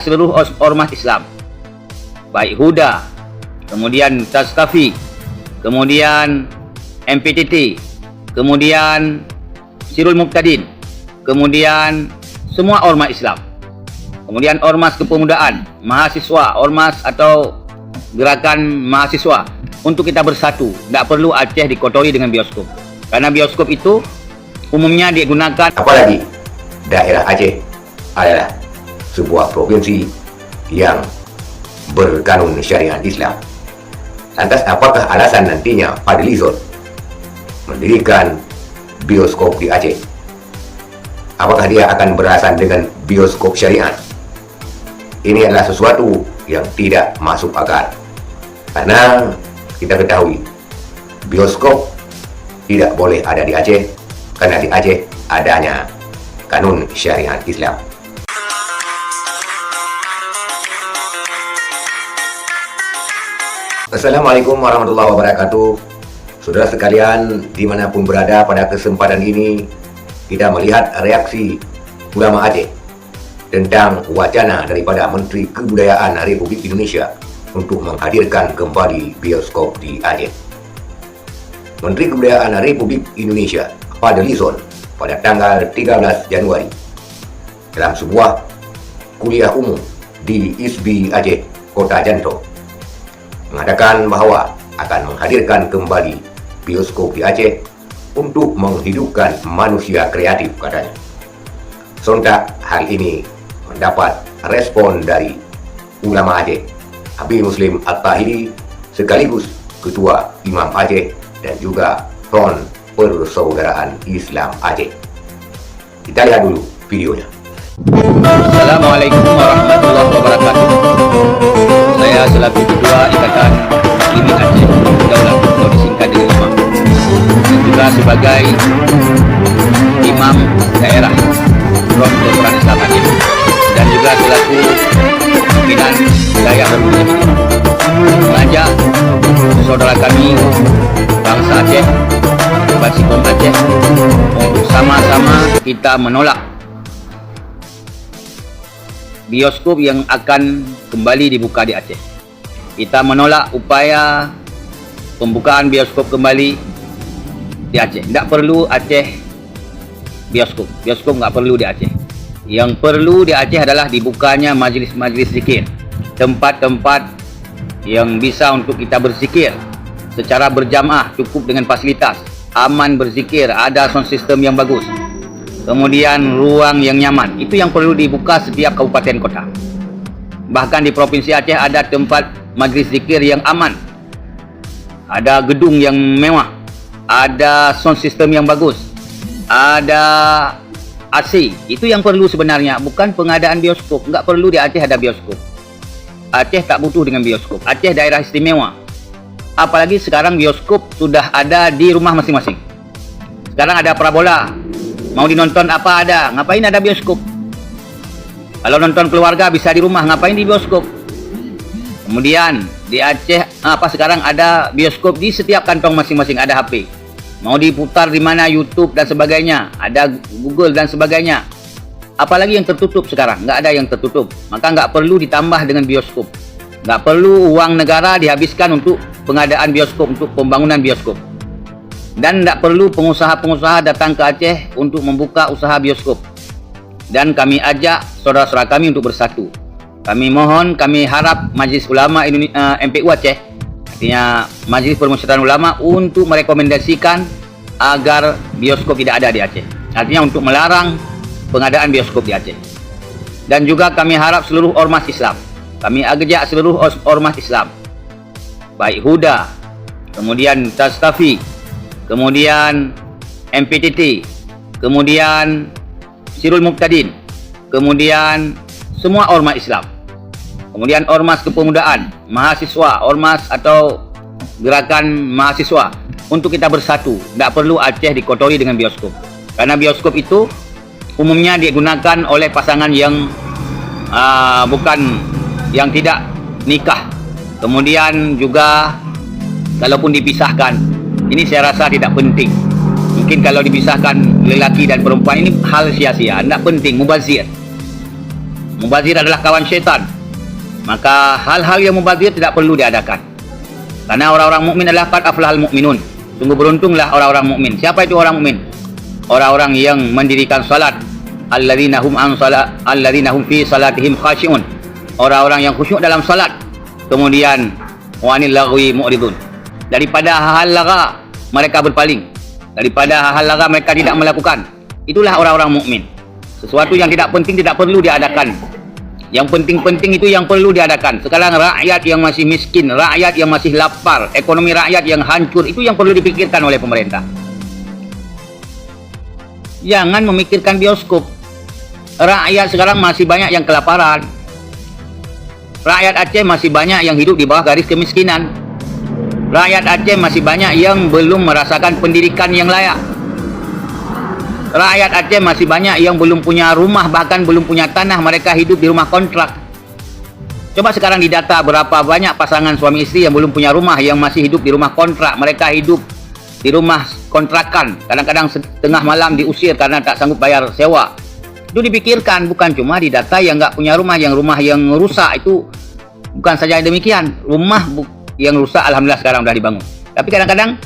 seluruh ormas Islam, baik Huda, kemudian Taskafi, kemudian MPTT, kemudian Sirul Muqtadin, kemudian semua ormas Islam, kemudian ormas kepemudaan, mahasiswa, ormas atau gerakan mahasiswa, untuk kita bersatu. Tak perlu Aceh dikotori dengan bioskop, karena bioskop itu umumnya digunakan. Apalagi daerah Aceh adalah sebuah provinsi yang berkanun syariat Islam. Lantas apakah alasan nantinya Fadlizon mendirikan bioskop di Aceh? Apakah dia akan beralasan dengan bioskop syariat? Ini adalah sesuatu yang tidak masuk akal. Karena kita ketahui bioskop tidak boleh ada di Aceh, karena di Aceh adanya kanun syariat Islam. Assalamualaikum warahmatullahi wabarakatuh. Saudara sekalian, dimanapun berada, pada kesempatan ini kita melihat reaksi ulama Aceh tentang wacana daripada Menteri Kebudayaan Republik Indonesia untuk menghadirkan kembali bioskop di Aceh. Menteri Kebudayaan Republik Indonesia Fadlizon pada tanggal 13 Januari dalam sebuah kuliah umum di ISBI Aceh, Kota Janto, mengatakan bahwa akan menghadirkan kembali bioskop di Aceh untuk menghidupkan manusia kreatif, katanya. Sontak hal ini mendapat respon dari ulama Aceh, Habib Muslim At-Tahiri, sekaligus Ketua Imam Aceh dan juga Front Persaudaraan Islam Aceh. Kita lihat dulu videonya. Assalamualaikum warahmatullahi wabarakatuh. Saya selaku Ketua Ikatan Muslimin Aceh Daulat, atau disingkat dengan Imam, dan juga sebagai Imam Daerah Front Persaudaraan Islam Aceh, dan juga selaku pimpinan wilayah Republik mengajak saudara kami bangsa Aceh, Basikon Aceh, untuk sama-sama kita menolak bioskop yang akan kembali dibuka di Aceh. Kita menolak upaya pembukaan bioskop kembali di Aceh. Tak perlu Aceh bioskop. Bioskop tak perlu di Aceh. Yang perlu di Aceh adalah dibukanya majlis-majlis zikir, tempat-tempat yang bisa untuk kita berzikir secara berjamaah, cukup dengan fasilitas, aman berzikir, ada sound system yang bagus, kemudian ruang yang nyaman. Itu yang perlu dibuka setiap kabupaten kota. Bahkan di Provinsi Aceh ada tempat majlis zikir yang aman, ada gedung yang mewah, ada sound system yang bagus, ada AC. Itu yang perlu sebenarnya, bukan pengadaan bioskop. Enggak perlu di Aceh ada bioskop. Aceh tak butuh dengan bioskop. Aceh daerah istimewa. Apalagi sekarang bioskop sudah ada di rumah masing-masing. Sekarang ada parabola. Mau dinonton apa ada. Ngapain ada bioskop? Kalau nonton keluarga bisa di rumah, ngapain di bioskop? Kemudian di Aceh sekarang ada bioskop di setiap kantong masing-masing, ada HP. Mau diputar di mana, YouTube dan sebagainya, ada Google dan sebagainya. Apalagi yang tertutup sekarang, nggak ada yang tertutup. Maka nggak perlu ditambah dengan bioskop. Nggak perlu uang negara dihabiskan untuk pengadaan bioskop, untuk pembangunan bioskop. Dan tidak perlu pengusaha-pengusaha datang ke Aceh untuk membuka usaha bioskop. Dan kami ajak saudara-saudara kami untuk bersatu. Kami mohon, kami harap Majlis Ulama MPU Aceh, artinya Majlis Permusyawaratan Ulama, untuk merekomendasikan agar bioskop tidak ada di Aceh. Artinya untuk melarang pengadaan bioskop di Aceh. Dan juga kami harap seluruh ormas Islam, kami ajak seluruh ormas Islam, baik Huda, kemudian Taskafi, kemudian MPTT, kemudian Sirul Muqtadin, kemudian semua ormas Islam, kemudian ormas kepemudaan, mahasiswa, ormas atau gerakan mahasiswa, untuk kita bersatu. Tak perlu Aceh dikotori dengan bioskop, karena bioskop itu umumnya digunakan oleh pasangan yang yang tidak nikah. Kemudian juga kalaupun dipisahkan, ini saya rasa tidak penting. Mungkin kalau dipisahkan lelaki dan perempuan, ini hal sia-sia, tidak penting, mubazir. Mubazir adalah kawan syaitan. Maka hal-hal yang mubazir tidak perlu diadakan. Karena orang-orang mukmin adalah qad aflahal mu'minun. Sungguh beruntunglah orang-orang mukmin. Siapa itu orang mukmin? Orang-orang yang mendirikan salat. Alladzina hum fi salatihim khashi'un. Orang-orang yang khusyuk dalam salat. Kemudian wanil lagwi mu'ridun. Daripada hal-hal laga mereka berpaling. Daripada hal-hal laga mereka tidak melakukan. Itulah orang-orang mukmin. Sesuatu yang tidak penting tidak perlu diadakan. Yang penting-penting itu yang perlu diadakan. Sekarang rakyat yang masih miskin, rakyat yang masih lapar, ekonomi rakyat yang hancur, itu yang perlu dipikirkan oleh pemerintah. Jangan memikirkan bioskop. Rakyat sekarang masih banyak yang kelaparan. Rakyat Aceh masih banyak yang hidup di bawah garis kemiskinan. Rakyat Aceh masih banyak yang belum merasakan pendidikan yang layak. Rakyat Aceh masih banyak yang belum punya rumah, bahkan belum punya tanah, mereka hidup di rumah kontrak. Coba sekarang didata berapa banyak pasangan suami istri yang belum punya rumah, yang masih hidup di rumah kontrak. Mereka hidup di rumah kontrakan, kadang-kadang setengah malam diusir karena tak sanggup bayar sewa. Itu dipikirkan, bukan cuma di data yang nggak punya rumah yang rusak. Itu bukan saja demikian, rumah yang rusak alhamdulillah sekarang sudah dibangun. Tapi kadang-kadang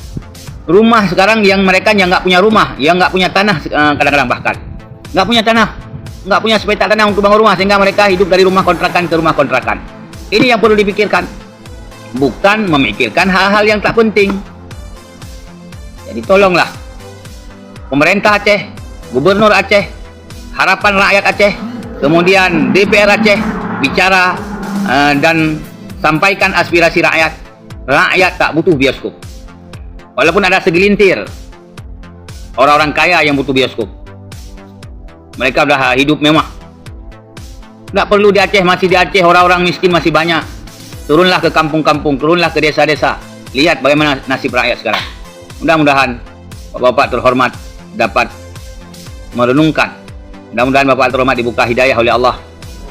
rumah sekarang yang mereka yang nggak punya rumah, yang nggak punya tanah, kadang-kadang bahkan nggak punya tanah, nggak punya sepetak tanah untuk bangun rumah, sehingga mereka hidup dari rumah kontrakan ke rumah kontrakan. Ini yang perlu dipikirkan, bukan memikirkan hal-hal yang tak penting. Jadi tolonglah pemerintah Aceh, gubernur Aceh, harapan rakyat Aceh, kemudian DPR Aceh bicara dan sampaikan aspirasi rakyat. Rakyat tak butuh bioskop. Walaupun ada segelintir orang-orang kaya yang butuh bioskop. Mereka sudah hidup mewah. Tidak perlu di Aceh, masih di Aceh orang-orang miskin masih banyak. Turunlah ke kampung-kampung, turunlah ke desa-desa. Lihat bagaimana nasib rakyat sekarang. Mudah-mudahan Bapak-Bapak terhormat dapat merenungkan. Mudah-mudahan Bapak terhormat dibuka hidayah oleh Allah.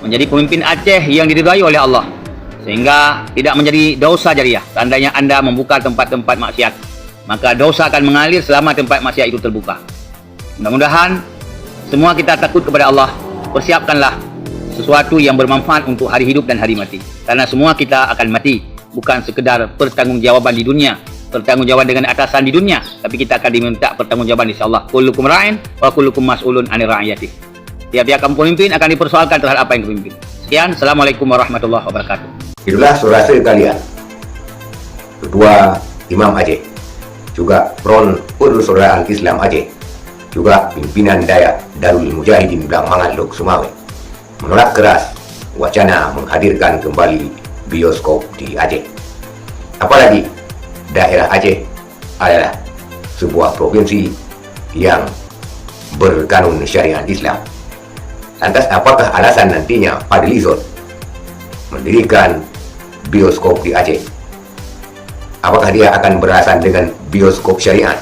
Menjadi pemimpin Aceh yang diridhai oleh Allah. Sehingga tidak menjadi dosa jariah. Seandainya Anda membuka tempat-tempat maksiat, maka dosa akan mengalir selama tempat maksiat itu terbuka. Mudah-mudahan semua kita takut kepada Allah. Persiapkanlah sesuatu yang bermanfaat untuk hari hidup dan hari mati. Karena semua kita akan mati. Bukan sekedar pertanggungjawaban di dunia, pertanggungjawaban dengan atasan di dunia, tapi kita akan diminta pertanggungjawaban insyaAllah. Kullukum ra'in wa kullukum mas'ulun 'anil ra'iyati. Tiap-tiap pemimpin akan dipersoalkan terhadap apa yang dipimpin. Sekian, Assalamualaikum warahmatullahi wabarakatuh. Itulah saudara sekalian, Ketua Imam Aceh, juga Front Persaudaraan Islam Aceh, juga pimpinan Daya Darul Mujahidin Blang Mangat Lok Sumawe, menolak keras wacana menghadirkan kembali bioskop di Aceh. Apalagi daerah Aceh adalah sebuah provinsi yang berkanun syariat Islam. Lantas apakah alasan nantinya Fadlizon mendirikan bioskop di Aceh? Apakah dia akan beralasan dengan bioskop syariat?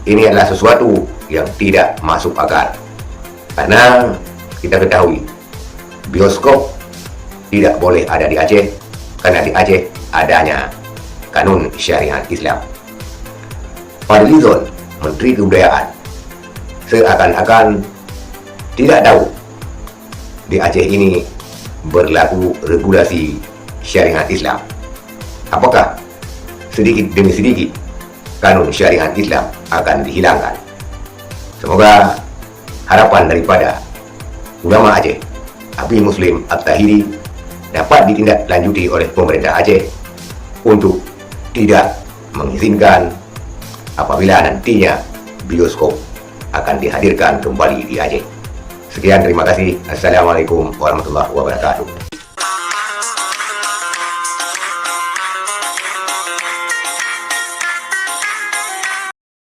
Ini adalah sesuatu yang tidak masuk akal. Karena kita ketahui bioskop tidak boleh ada di Aceh, karena di Aceh adanya kanun syariat Islam. Fadlizon, Menteri Kebudayaan, seakan-akan tidak tahu di Aceh ini berlaku regulasi syariat Islam. Apakah sedikit demi sedikit kanun syariat Islam akan dihilangkan? Semoga harapan daripada ulama Aceh, Habib Muslim At-Tahiri, dapat ditindaklanjuti oleh pemerintah Aceh untuk tidak mengizinkan apabila nantinya bioskop akan dihadirkan kembali di Aceh. Sekian, terima kasih. Assalamualaikum warahmatullahi wabarakatuh.